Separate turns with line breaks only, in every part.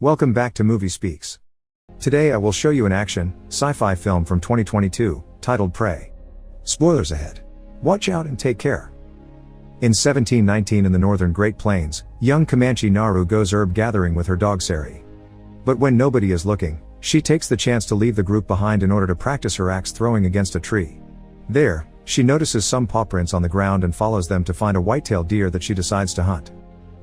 Welcome back to Movie Speaks. Today I will show you an action, sci-fi film from 2022, titled Prey. Spoilers ahead. Watch out and take care. In 1719 in the northern Great Plains, young Comanche Naru goes herb gathering with her dog Sari. But when nobody is looking, she takes the chance to leave the group behind in order to practice her axe throwing against a tree. There, she notices some paw prints on the ground and follows them to find a white-tailed deer that she decides to hunt.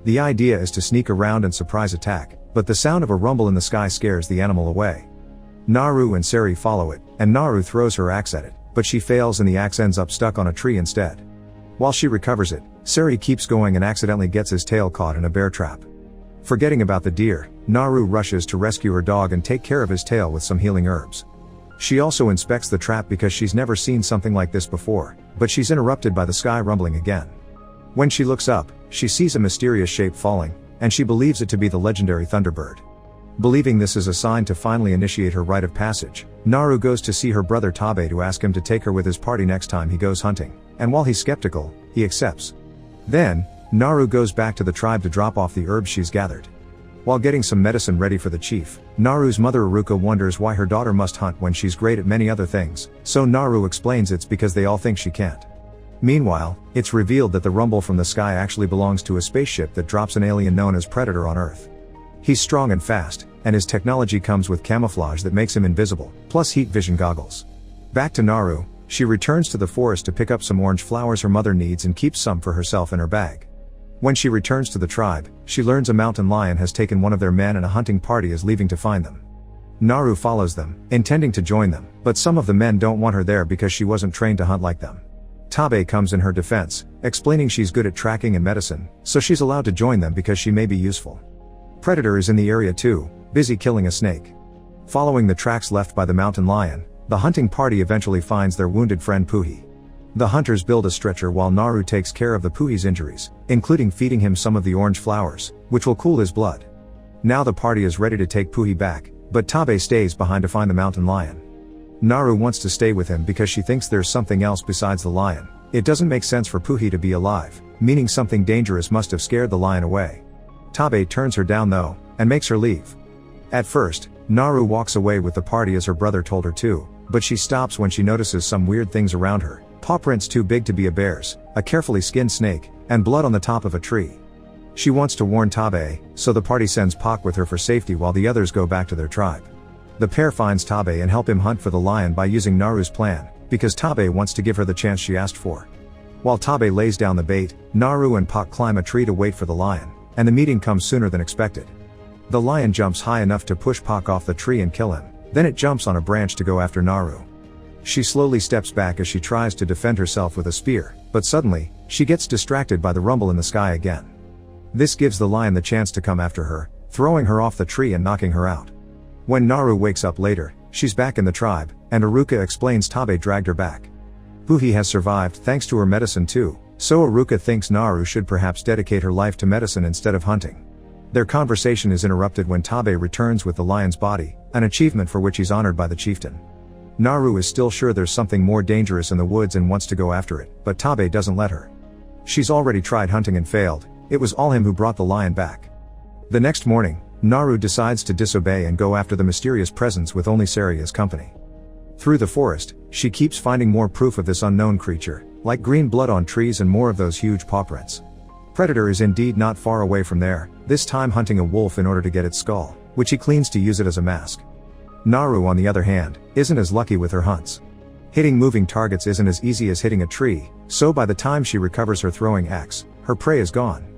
The idea is to sneak around and surprise attack, but the sound of a rumble in the sky scares the animal away. Naru and Sari follow it, and Naru throws her axe at it, but she fails and the axe ends up stuck on a tree instead. While she recovers it, Sari keeps going and accidentally gets his tail caught in a bear trap. Forgetting about the deer, Naru rushes to rescue her dog and take care of his tail with some healing herbs. She also inspects the trap because she's never seen something like this before, but she's interrupted by the sky rumbling again. When she looks up, she sees a mysterious shape falling, and she believes it to be the legendary Thunderbird. Believing this is a sign to finally initiate her rite of passage, Naru goes to see her brother Tabe to ask him to take her with his party next time he goes hunting, and while he's skeptical, he accepts. Then, Naru goes back to the tribe to drop off the herbs she's gathered. While getting some medicine ready for the chief, Naru's mother Aruka wonders why her daughter must hunt when she's great at many other things, so Naru explains it's because they all think she can't. Meanwhile, it's revealed that the rumble from the sky actually belongs to a spaceship that drops an alien known as Predator on Earth. He's strong and fast, and his technology comes with camouflage that makes him invisible, plus heat vision goggles. Back to Naru, she returns to the forest to pick up some orange flowers her mother needs and keeps some for herself in her bag. When she returns to the tribe, she learns a mountain lion has taken one of their men and a hunting party is leaving to find them. Naru follows them, intending to join them, but some of the men don't want her there because she wasn't trained to hunt like them. Tabe comes in her defense, explaining she's good at tracking and medicine, so she's allowed to join them because she may be useful. Predator is in the area too, busy killing a snake. Following the tracks left by the mountain lion, the hunting party eventually finds their wounded friend Puhi. The hunters build a stretcher while Naru takes care of the Puhi's injuries, including feeding him some of the orange flowers, which will cool his blood. Now the party is ready to take Puhi back, but Tabe stays behind to find the mountain lion. Naru wants to stay with him because she thinks there's something else besides the lion. It doesn't make sense for Puhi to be alive, meaning something dangerous must have scared the lion away. Tabe turns her down though, and makes her leave. At first, Naru walks away with the party as her brother told her to, but she stops when she notices some weird things around her, paw prints too big to be a bear's, a carefully skinned snake, and blood on the top of a tree. She wants to warn Tabe, so the party sends Pak with her for safety while the others go back to their tribe. The pair finds Tabe and help him hunt for the lion by using Naru's plan, because Tabe wants to give her the chance she asked for. While Tabe lays down the bait, Naru and Pak climb a tree to wait for the lion, and the meeting comes sooner than expected. The lion jumps high enough to push Pak off the tree and kill him, then it jumps on a branch to go after Naru. She slowly steps back as she tries to defend herself with a spear, but suddenly, she gets distracted by the rumble in the sky again. This gives the lion the chance to come after her, throwing her off the tree and knocking her out. When Naru wakes up later, she's back in the tribe, and Aruka explains Tabe dragged her back. Puhi has survived thanks to her medicine too, so Aruka thinks Naru should perhaps dedicate her life to medicine instead of hunting. Their conversation is interrupted when Tabe returns with the lion's body, an achievement for which he's honored by the chieftain. Naru is still sure there's something more dangerous in the woods and wants to go after it, but Tabe doesn't let her. She's already tried hunting and failed, it was all him who brought the lion back. The next morning, Naru decides to disobey and go after the mysterious presence with only Sari as company. Through the forest, she keeps finding more proof of this unknown creature, like green blood on trees and more of those huge paw prints. Predator is indeed not far away from there, this time hunting a wolf in order to get its skull, which he cleans to use it as a mask. Naru on the other hand, isn't as lucky with her hunts. Hitting moving targets isn't as easy as hitting a tree, so by the time she recovers her throwing axe, her prey is gone.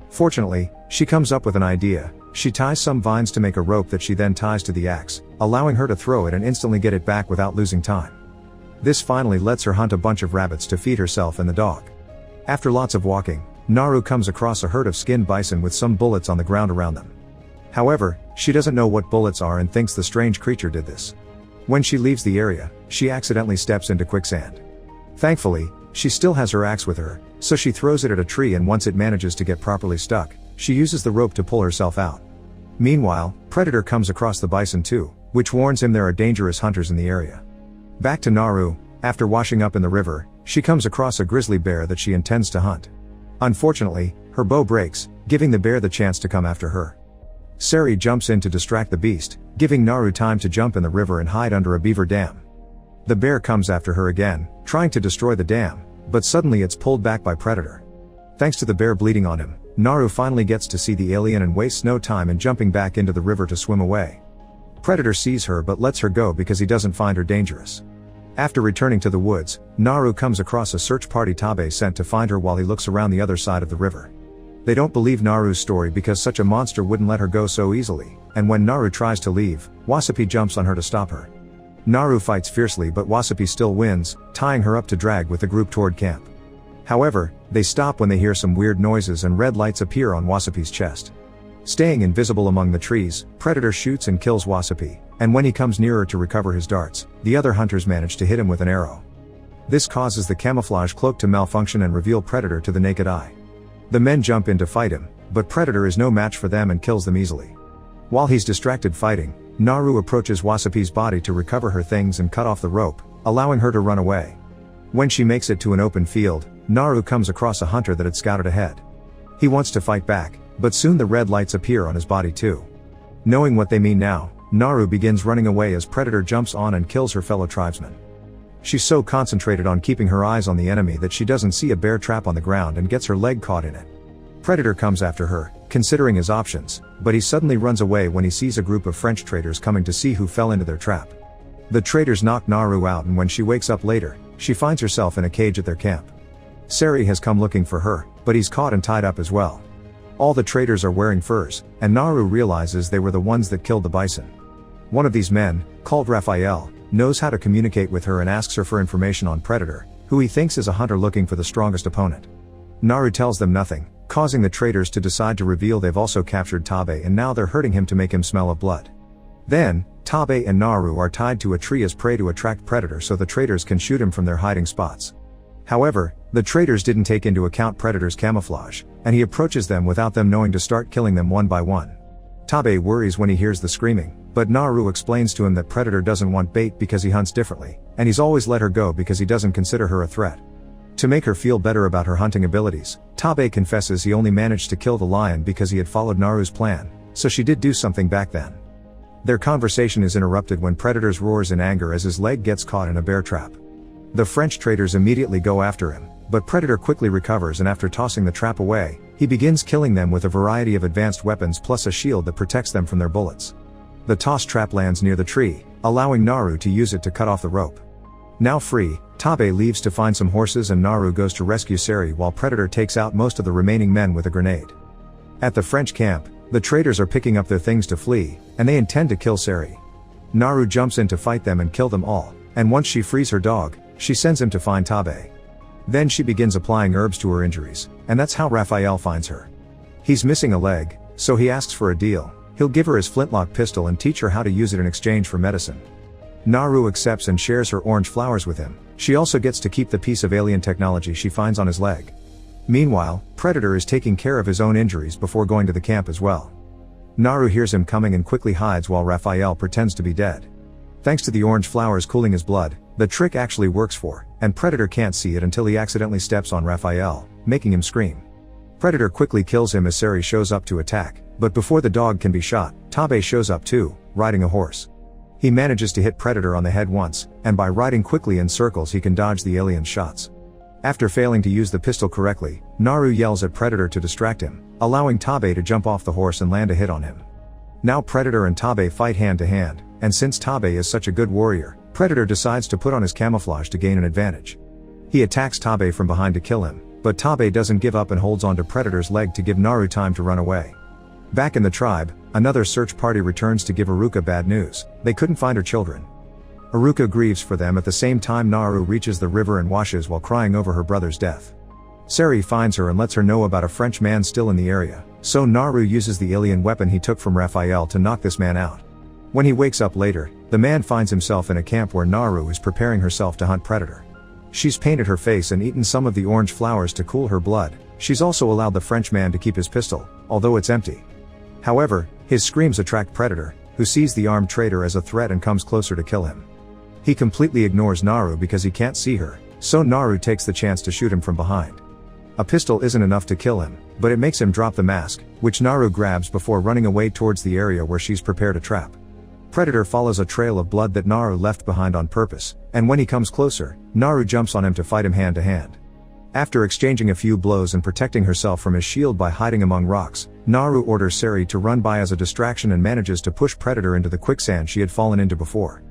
Fortunately, she comes up with an idea. She ties some vines to make a rope that she then ties to the axe, allowing her to throw it and instantly get it back without losing time. This finally lets her hunt a bunch of rabbits to feed herself and the dog. After lots of walking, Naru comes across a herd of skinned bison with some bullets on the ground around them. However, she doesn't know what bullets are and thinks the strange creature did this. When she leaves the area, she accidentally steps into quicksand. Thankfully, she still has her axe with her, so she throws it at a tree and once it manages to get properly stuck, she uses the rope to pull herself out. Meanwhile, Predator comes across the bison too, which warns him there are dangerous hunters in the area. Back to Naru, after washing up in the river, she comes across a grizzly bear that she intends to hunt. Unfortunately, her bow breaks, giving the bear the chance to come after her. Sari jumps in to distract the beast, giving Naru time to jump in the river and hide under a beaver dam. The bear comes after her again, trying to destroy the dam, but suddenly it's pulled back by Predator. Thanks to the bear bleeding on him, Naru finally gets to see the alien and wastes no time in jumping back into the river to swim away. Predator sees her but lets her go because he doesn't find her dangerous. After returning to the woods, Naru comes across a search party Tabe sent to find her while he looks around the other side of the river. They don't believe Naru's story because such a monster wouldn't let her go so easily, and when Naru tries to leave, Wasapi jumps on her to stop her. Naru fights fiercely but Wasapi still wins, tying her up to drag with the group toward camp. However, they stop when they hear some weird noises and red lights appear on Wasapi's chest. Staying invisible among the trees, Predator shoots and kills Wasapi, and when he comes nearer to recover his darts, the other hunters manage to hit him with an arrow. This causes the camouflage cloak to malfunction and reveal Predator to the naked eye. The men jump in to fight him, but Predator is no match for them and kills them easily. While he's distracted fighting, Naru approaches Wasapi's body to recover her things and cut off the rope, allowing her to run away. When she makes it to an open field, Naru comes across a hunter that had scouted ahead. He wants to fight back, but soon the red lights appear on his body too. Knowing what they mean now, Naru begins running away as Predator jumps on and kills her fellow tribesmen. She's so concentrated on keeping her eyes on the enemy that she doesn't see a bear trap on the ground and gets her leg caught in it. Predator comes after her, considering his options, but he suddenly runs away when he sees a group of French traders coming to see who fell into their trap. The traders knock Naru out and when she wakes up later, she finds herself in a cage at their camp. Sari has come looking for her, but he's caught and tied up as well. All the traders are wearing furs, and Naru realizes they were the ones that killed the bison. One of these men, called Raphael, knows how to communicate with her and asks her for information on Predator, who he thinks is a hunter looking for the strongest opponent. Naru tells them nothing, causing the traders to decide to reveal they've also captured Tabe and now they're hurting him to make him smell of blood. Then, Tabe and Naru are tied to a tree as prey to attract Predator so the traders can shoot him from their hiding spots. However, the traders didn't take into account Predator's camouflage, and he approaches them without them knowing to start killing them one by one. Tabe worries when he hears the screaming, but Naru explains to him that Predator doesn't want bait because he hunts differently, and he's always let her go because he doesn't consider her a threat. To make her feel better about her hunting abilities, Tabe confesses he only managed to kill the lion because he had followed Naru's plan, so she did do something back then. Their conversation is interrupted when Predator roars in anger as his leg gets caught in a bear trap. The French traders immediately go after him, but Predator quickly recovers and after tossing the trap away, he begins killing them with a variety of advanced weapons plus a shield that protects them from their bullets. The tossed trap lands near the tree, allowing Naru to use it to cut off the rope. Now free, Tabe leaves to find some horses and Naru goes to rescue Sari while Predator takes out most of the remaining men with a grenade. At the French camp, the traders are picking up their things to flee, and they intend to kill Sari. Naru jumps in to fight them and kill them all, and once she frees her dog, she sends him to find Tabe. Then she begins applying herbs to her injuries, and that's how Raphael finds her. He's missing a leg, so he asks for a deal. He'll give her his flintlock pistol and teach her how to use it in exchange for medicine. Naru accepts and shares her orange flowers with him. She also gets to keep the piece of alien technology she finds on his leg. Meanwhile, Predator is taking care of his own injuries before going to the camp as well. Naru hears him coming and quickly hides while Raphael pretends to be dead. Thanks to the orange flowers cooling his blood, the trick actually works and Predator can't see it until he accidentally steps on Raphael, making him scream. Predator quickly kills him as Sari shows up to attack, but before the dog can be shot, Tabe shows up too, riding a horse. He manages to hit Predator on the head once, and by riding quickly in circles he can dodge the alien's shots. After failing to use the pistol correctly, Naru yells at Predator to distract him, allowing Tabe to jump off the horse and land a hit on him. Now Predator and Tabe fight hand to hand, and since Tabe is such a good warrior, Predator decides to put on his camouflage to gain an advantage. He attacks Tabe from behind to kill him, but Tabe doesn't give up and holds onto Predator's leg to give Naru time to run away. Back in the tribe, another search party returns to give Aruka bad news. They couldn't find her children. Aruka grieves for them at the same time Naru reaches the river and washes while crying over her brother's death. Sari finds her and lets her know about a French man still in the area, so Naru uses the alien weapon he took from Raphael to knock this man out. When he wakes up later, the man finds himself in a camp where Naru is preparing herself to hunt Predator. She's painted her face and eaten some of the orange flowers to cool her blood. She's also allowed the French man to keep his pistol, although it's empty. However, his screams attract Predator, who sees the armed traitor as a threat and comes closer to kill him. He completely ignores Naru because he can't see her, so Naru takes the chance to shoot him from behind. A pistol isn't enough to kill him, but it makes him drop the mask, which Naru grabs before running away towards the area where she's prepared a trap. Predator follows a trail of blood that Naru left behind on purpose, and when he comes closer, Naru jumps on him to fight him hand to hand. After exchanging a few blows and protecting herself from his shield by hiding among rocks, Naru orders Sari to run by as a distraction and manages to push Predator into the quicksand she had fallen into before.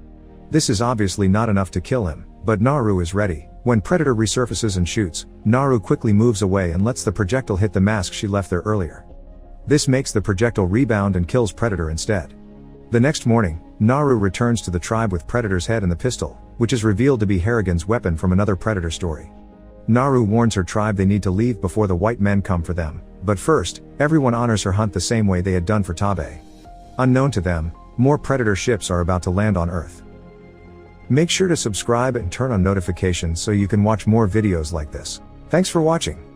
This is obviously not enough to kill him, but Naru is ready. When Predator resurfaces and shoots, Naru quickly moves away and lets the projectile hit the mask she left there earlier. This makes the projectile rebound and kills Predator instead. The next morning, Naru returns to the tribe with Predator's head and the pistol, which is revealed to be Harrigan's weapon from another Predator story. Naru warns her tribe they need to leave before the white men come for them, but first, everyone honors her hunt the same way they had done for Tabe. Unknown to them, more Predator ships are about to land on Earth. Make sure to subscribe and turn on notifications so you can watch more videos like this. Thanks for watching.